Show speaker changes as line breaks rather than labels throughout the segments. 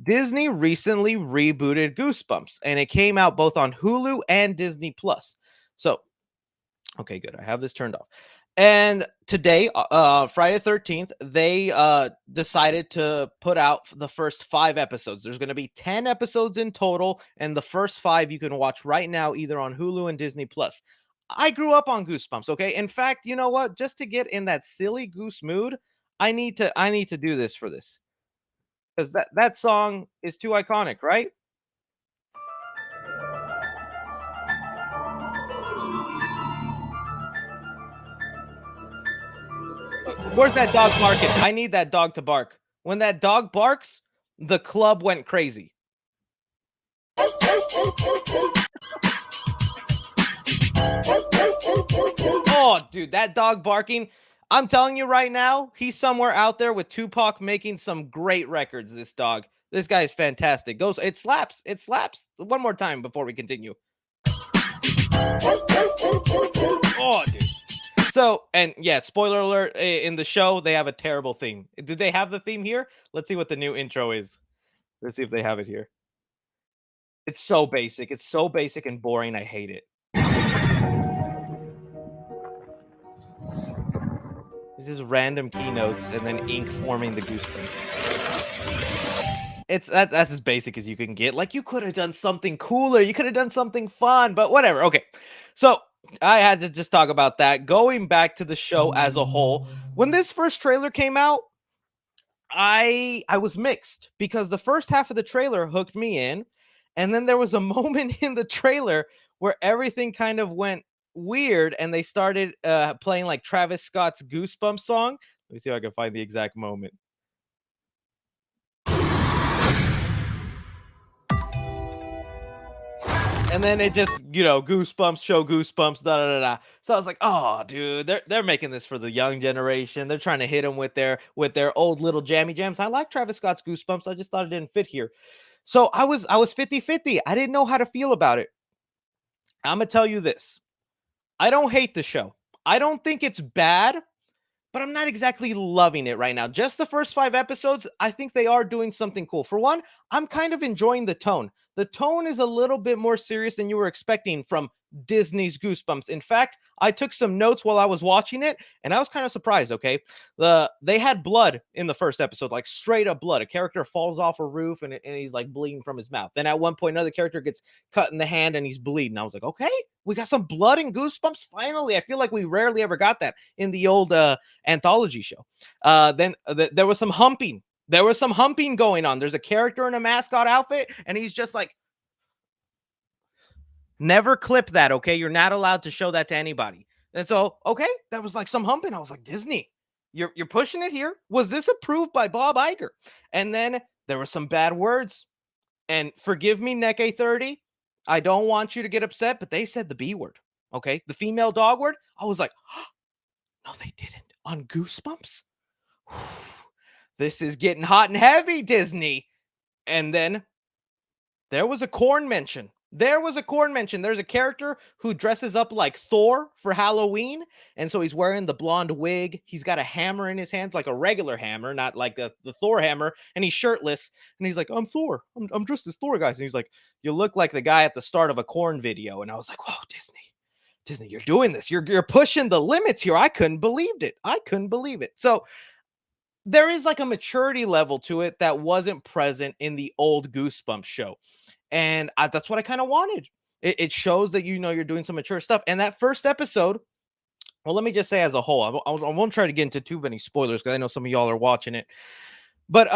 Disney recently rebooted Goosebumps, and it came out both on Hulu and Disney Plus. So, okay, good. I have this turned off. And today, Friday 13th, they decided to put out the first 5 episodes. There's going to be 10 episodes in total, and the first 5 you can watch right now, either on Hulu and Disney Plus. I grew up on Goosebumps, okay? In fact, you know what? Just to get in that silly goose mood, I need to do this for this. Because that song is too iconic, right? Where's that dog barking? I need that dog to bark. When that dog barks, the club went crazy. Oh, dude, that dog barking. I'm telling you right now, he's somewhere out there with Tupac making some great records. This dog. This guy is fantastic. Goes, it slaps. It slaps. One more time before we continue. Oh, dude. So, and yeah, spoiler alert, in the show, they have a terrible theme. Do they have the theme here? Let's see what the new intro is. Let's see if they have it here. It's so basic. It's so basic and boring. I hate it. It's just random keynotes and then ink forming the goosebumps. That's as basic as you can get. Like, you could have done something cooler. You could have done something fun, but whatever. Okay. So I had to just talk about that. Going back to the show as a whole, when this first trailer came out, I was mixed because the first half of the trailer hooked me in, and then there was a moment in the trailer where everything kind of went weird, and they started playing like Travis Scott's Goosebumps song. Let me see if I can find the exact moment. And then it just, goosebumps, show goosebumps, da da da da. So I was like, oh, dude, they're making this for the young generation. They're trying to hit them with their old little jammy jams. I like Travis Scott's Goosebumps. I just thought it didn't fit here. So I was 50-50. I didn't know how to feel about it. I'm gonna tell you this. I don't hate the show. I don't think it's bad, but I'm not exactly loving it right now. Just the first 5 episodes, I think they are doing something cool. For one, I'm kind of enjoying the tone. The tone is a little bit more serious than you were expecting from Disney's Goosebumps. In fact, I took some notes while I was watching it, and I was kind of surprised, okay? They had blood in the first episode, like straight up blood. A character falls off a roof, and he's like bleeding from his mouth. Then at one point, another character gets cut in the hand, and he's bleeding. I was like, okay, we got some blood in Goosebumps finally. I feel like we rarely ever got that in the old anthology show. Then there was some humping. There was some humping going on. There's a character in a mascot outfit, and he's just like, never clip that, okay? You're not allowed to show that to anybody. And so, okay, that was like some humping. I was like, Disney, you're pushing it here. Was this approved by Bob Iger? And then there were some bad words. And forgive me, Neke 30. I don't want you to get upset, but they said the B word. Okay, the female dog word. I was like, oh, no, they didn't. On Goosebumps? This is getting hot and heavy, Disney. And then there was a corn mention. There's a character who dresses up like Thor for Halloween. And so he's wearing the blonde wig. He's got a hammer in his hands, like a regular hammer, not like the Thor hammer. And he's shirtless. And he's like, I'm Thor. I'm dressed as Thor, guys. And he's like, you look like the guy at the start of a corn video. And I was like, whoa, Disney, you're doing this. You're pushing the limits here. I couldn't believe it. So there is like a maturity level to it that wasn't present in the old Goosebumps show. And that's what I kind of wanted. It shows that, you're doing some mature stuff. And that first episode, well, let me just say as a whole, I won't try to get into too many spoilers because I know some of y'all are watching it. But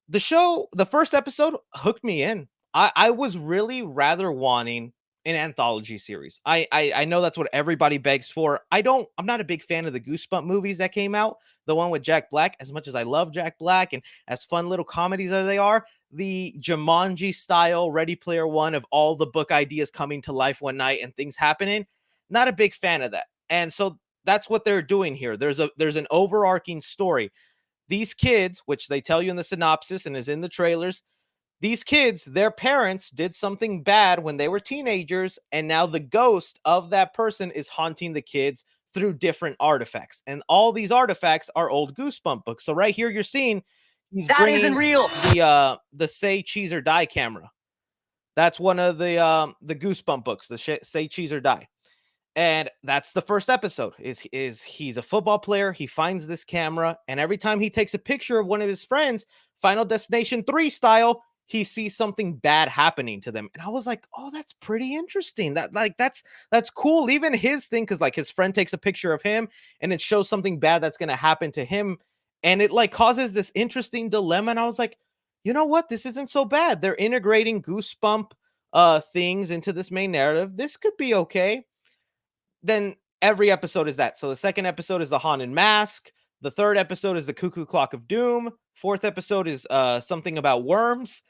the first episode hooked me in. I was really rather wanting an anthology series. I know that's what everybody begs for. I'm not a big fan of the Goosebump movies that came out. The one with Jack Black, as much as I love Jack Black and as fun little comedies as they are, the Jumanji style Ready Player One of all the book ideas coming to life one night and things happening, not a big fan of that. And so that's what they're doing here. There's an overarching story. These kids, which they tell you in the synopsis and is in the trailers, these kids, their parents did something bad when they were teenagers, and now the ghost of that person is haunting the kids through different artifacts. And all these artifacts are old Goosebump books. So right here, you're seeing, he's
That isn't
bringing
real.
the Say Cheese or Die camera. That's one of the Goosebump books, the Say Cheese or Die. And that's the first episode is he's a football player, he finds this camera, and every time he takes a picture of one of his friends, Final Destination 3 style, he sees something bad happening to them. And I was like, oh, that's pretty interesting. That's cool. Even his thing, because like his friend takes a picture of him and it shows something bad that's gonna happen to him, and it like causes this interesting dilemma. And I was like, you know what, this isn't so bad. They're integrating goosebump things into this main narrative. This could be okay. Then every episode is that. So the second episode is the Haunted Mask. The third episode is the Cuckoo Clock of Doom. Fourth episode is something about worms.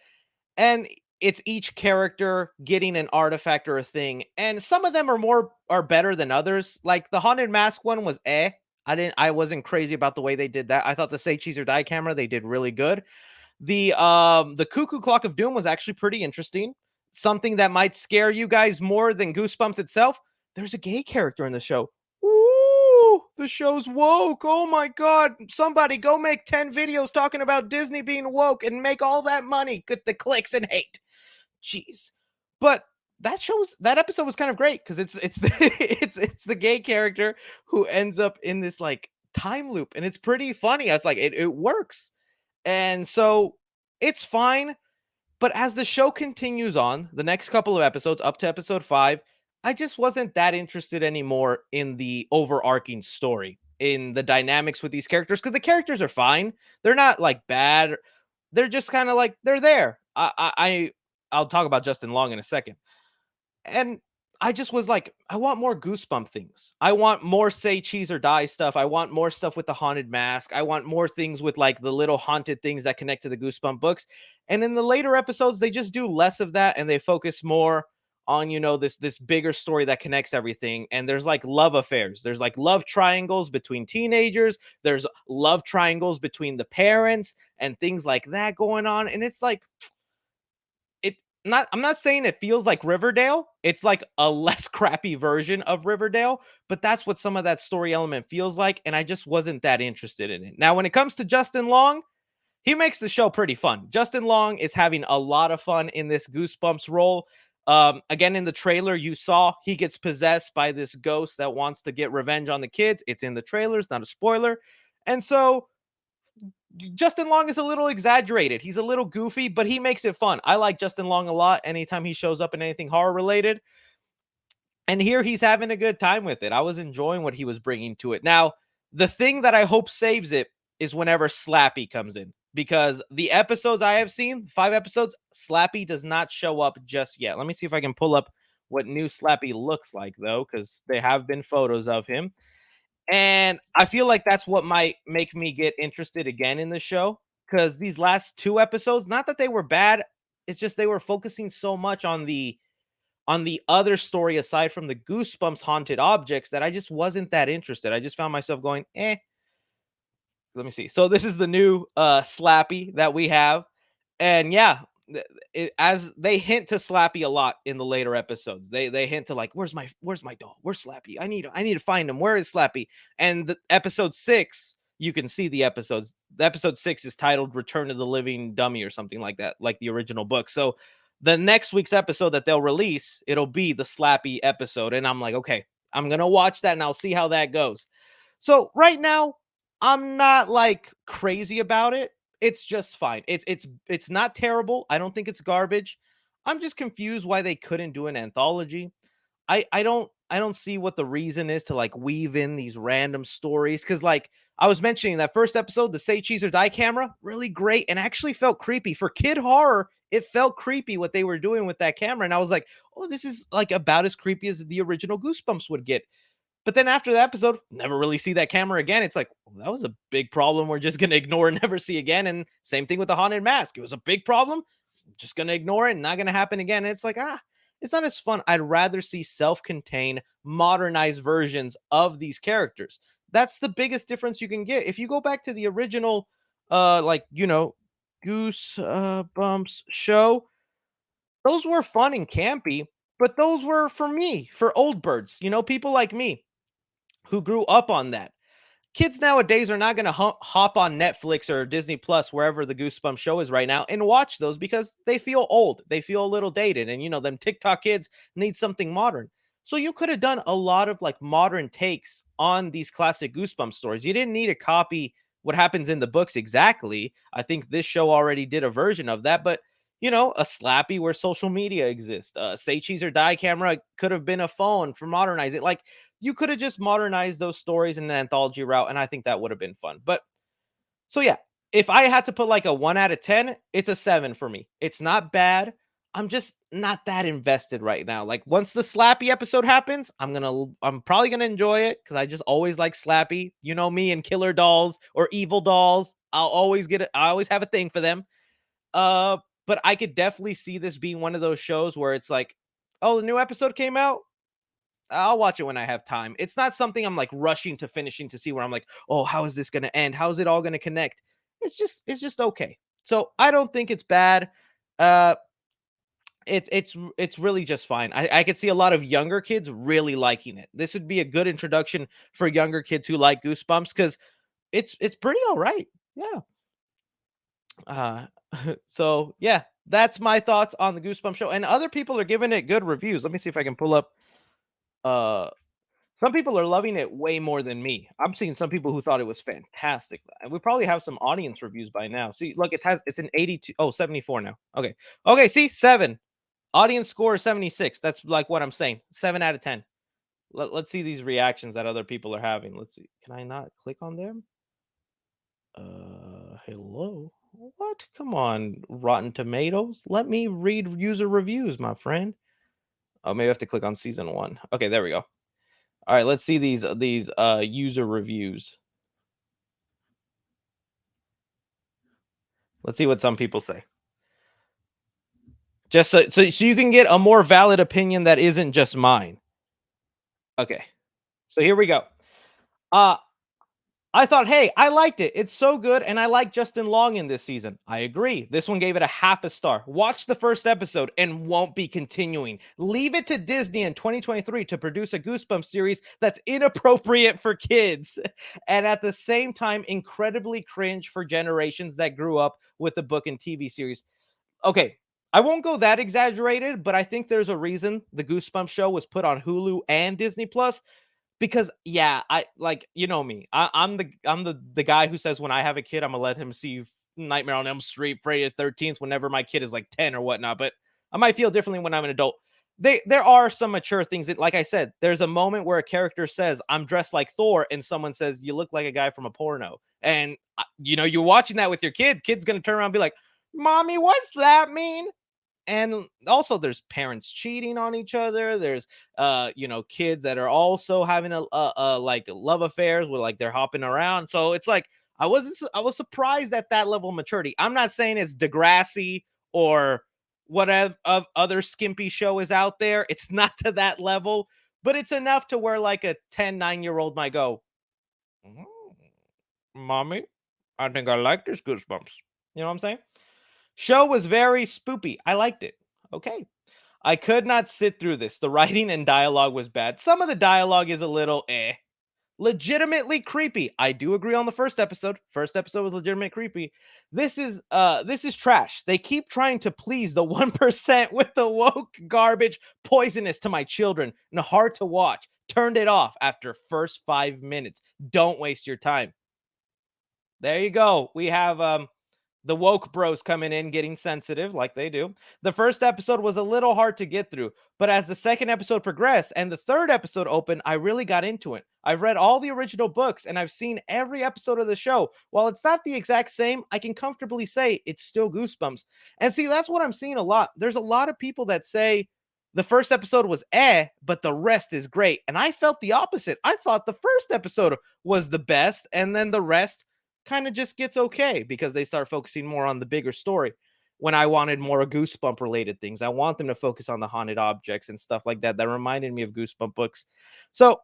And it's each character getting an artifact or a thing. And some of them are better than others. Like the Haunted Mask one was eh. I wasn't crazy about the way they did that. I thought the Say Cheese or Die camera, they did really good. The Cuckoo Clock of Doom was actually pretty interesting. Something that might scare you guys more than Goosebumps itself. There's a gay character in the show. Ooh, the show's woke. Oh my god. Somebody go make 10 videos talking about Disney being woke and make all that money. Get the clicks and hate. Jeez. But that episode was kind of great because it's the it's the gay character who ends up in this like time loop, and it's pretty funny. I was like, it works. And so it's fine. But as the show continues on, the next couple of episodes, up to episode 5, I just wasn't that interested anymore in the overarching story, in the dynamics with these characters, because the characters are fine. They're not like bad. They're just kind of like they're there. I'll talk about Justin Long in a second. And I just was like, I want more Goosebump things. I want more Say Cheese or Die stuff. I want more stuff with the Haunted Mask. I want more things with like the little haunted things that connect to the Goosebump books. And in the later episodes, they just do less of that and they focus more on, you know, this bigger story that connects everything. And there's like love affairs. There's like love triangles between teenagers. There's love triangles between the parents and things like that going on. And it's like, I'm not saying it feels like Riverdale. It's like a less crappy version of Riverdale, but that's what some of that story element feels like, and I just wasn't that interested in it. Now, when it comes to Justin Long, he makes the show pretty fun. Justin Long is having a lot of fun in this Goosebumps role. Again, in the trailer, you saw he gets possessed by this ghost that wants to get revenge on the kids. It's in the trailers, not a spoiler. And so Justin Long is a little exaggerated. He's a little goofy, but he makes it fun. I like Justin Long a lot anytime he shows up in anything horror related. And here he's having a good time with it. I was enjoying what he was bringing to it. Now, the thing that I hope saves it is whenever Slappy comes in, because the episodes I have seen, 5 episodes, Slappy does not show up just yet. Let me see if I can pull up what new Slappy looks like, though, because there have been photos of him. And I feel like that's what might make me get interested again in the show, because these last 2 episodes, not that they were bad, it's just they were focusing so much on the other story aside from the Goosebumps haunted objects that I just wasn't that interested. I just found myself going, eh. Let me see. So this is the new Slappy that we have. And yeah, as they hint to Slappy a lot in the later episodes. They hint to like, where's my doll? Where's Slappy? I need to find him. Where is Slappy? And the episode 6, you can see the episodes. The episode 6 is titled Return of the Living Dummy or something like that, like the original book. So the next week's episode that they'll release, it'll be the Slappy episode. And I'm like, okay, I'm gonna watch that and I'll see how that goes. So right now, I'm not like crazy about it. It's just fine. It's not terrible. I don't think it's garbage. I'm just confused why they couldn't do an anthology. I don't see what the reason is to like weave in these random stories, cuz like I was mentioning that first episode, the Say Cheese or Die camera, really great and actually felt creepy for kid horror. It felt creepy what they were doing with that camera, and I was like, "Oh, this is like about as creepy as the original Goosebumps would get." But then after the episode, never really see that camera again. It's like, well, that was a big problem. We're just going to ignore and never see again. And same thing with the Haunted Mask. It was a big problem. Just going to ignore it. Not going to happen again. And it's like, it's not as fun. I'd rather see self-contained, modernized versions of these characters. That's the biggest difference you can get. If you go back to the original, Goose Bumps show, those were fun and campy, but those were for me, for old birds, people like me who grew up on that. kids nowadays are not going to hop on Netflix or Disney Plus, wherever the Goosebumps show is right now, and watch those because they feel old. They feel a little dated. And, them TikTok kids need something modern. So you could have done a lot of like modern takes on these classic Goosebumps stories. You didn't need to copy what happens in the books exactly. I think this show already did a version of that, but a Slappy where social media exists. Say Cheese or Die Camera could have been a phone for modernizing. Like, you could have just modernized those stories in an anthology route, and I think that would have been fun. But so yeah, if I had to put like a 1 out of 10, it's a 7 for me. It's not bad. I'm just not that invested right now. Like, once the Slappy episode happens, I'm probably gonna enjoy it because I just always like Slappy. You know me and killer dolls or evil dolls. I always have a thing for them. Uh, but I could definitely see this being one of those shows where it's like, oh, the new episode came out. I'll watch it when I have time. It's not something I'm like rushing to finishing to see where I'm like, oh, how is this going to end? How is it all going to connect? It's just okay. So I don't think it's bad. Uh, it's really just fine. I could see a lot of younger kids really liking it. This would be a good introduction for younger kids who like Goosebumps because it's pretty all right. Yeah. Uh, so yeah, that's my thoughts on the Goosebumps show, and other people are giving it good reviews. Let me see if I can pull up. Uh, some people are loving it way more than me. I'm seeing some people who thought it was fantastic, and we probably have some audience reviews by now. See, look, it's an 82. Oh, 74 now. Okay, okay. See, 7. Audience score is 76. That's like what I'm saying. 7 out of 10. Let's see these reactions that other people are having. Let's see. Can I not click on them? Hello. What? Come on, Rotten Tomatoes. Let me read user reviews, my friend. Oh, maybe I have to click on season 1. Okay, there we go. All right, let's see these user reviews. Let's see what some people say. Just so you can get a more valid opinion that isn't just mine. Okay. So here we go. Uh I thought, hey, I liked it. It's so good, and I like Justin Long in this season. I agree. This one gave it a half a star. Watch the first episode and won't be continuing. Leave it to Disney in 2023 to produce a Goosebumps series that's inappropriate for kids, and at the same time, incredibly cringe for generations that grew up with the book and TV series. Okay, I won't go that exaggerated, but I think there's a reason the Goosebumps show was put on Hulu and Disney Plus because yeah, I like me. I'm the guy who says when I have a kid, I'm gonna let him see Nightmare on Elm Street, Friday the 13th, whenever my kid is like 10 or whatnot. But I might feel differently when I'm an adult. There are some mature things that, like I said, there's a moment where a character says, "I'm dressed like Thor," and someone says, "You look like a guy from a porno." And you're watching that with your kid. Kid's gonna turn around and be like, "Mommy, what's that mean?" And also there's parents cheating on each other. There's kids that are also having a like love affairs where like they're hopping around. So it's like I was surprised at that level of maturity. I'm not saying it's Degrassi or whatever of other skimpy show is out there. It's not to that level, but it's enough to where like a 9-year-old might go, "Mm, mommy, I think I like this Goosebumps." You know what I'm saying? Show was very spoopy. I liked it. Okay. I could not sit through this. The writing and dialogue was bad. Some of the dialogue is a little legitimately creepy. I do agree on the first episode. First episode was legitimately creepy. This is trash. They keep trying to please the 1% with the woke garbage, poisonous to my children and hard to watch. Turned it off after first 5 minutes. Don't waste your time. There you go. We have the woke bros coming in, getting sensitive like they do. The first episode was a little hard to get through, but as the second episode progressed and the third episode opened, I really got into it. I've read all the original books and I've seen every episode of the show. While it's not the exact same, I can comfortably say it's still Goosebumps. And see, that's what I'm seeing a lot. There's a lot of people that say the first episode was but the rest is great. And I felt the opposite. I thought the first episode was the best, and then the rest kind of just gets okay because they start focusing more on the bigger story. When I wanted more Goosebump related things, I want them to focus on the haunted objects and stuff like that. That reminded me of Goosebump books. So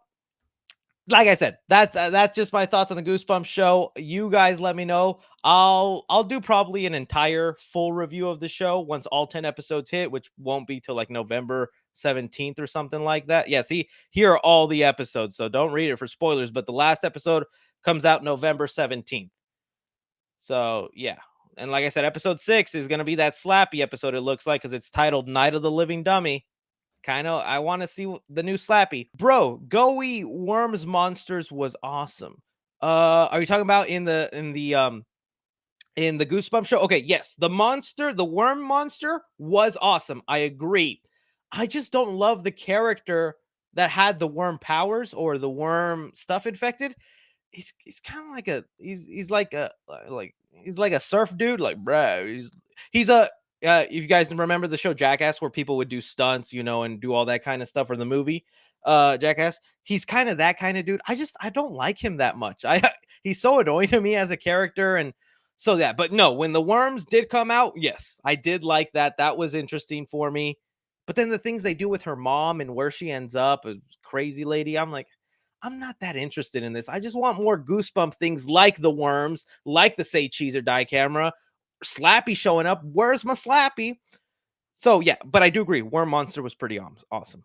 Like I said, that's just my thoughts on the Goosebumps show. You guys let me know. I'll do probably an entire full review of the show once all 10 episodes hit, which won't be till like November 17th or something like that. Yeah, see, here are all the episodes, so don't read it for spoilers, but the last episode comes out November 17th. So, yeah. And like I said, episode 6 is going to be that slappy episode, it looks like, cuz it's titled Night of the Living Dummy. Kind of, I want to see the new Slappy. Bro, Goey Worms Monsters was awesome. Are you talking about in the Goosebumps show? Okay, yes. The worm monster was awesome. I agree. I just don't love the character that had the worm powers or the worm stuff infected. He's kind of like he's like he's like a surf dude, like bro. He's a if you guys remember the show Jackass, where people would do stunts, and do all that kind of stuff, or the movie Jackass, he's kind of that kind of dude. I don't like him that much. He's so annoying to me as a character, and so that. But no, when the worms did come out, yes, I did like that. That was interesting for me. But then the things they do with her mom and where she ends up, a crazy lady, I'm like, I'm not that interested in this. I just want more Goosebump things like the worms, like the Say Cheese or Die camera, Slappy showing up. Where's my Slappy? So yeah, but I do agree. Worm Monster was pretty awesome.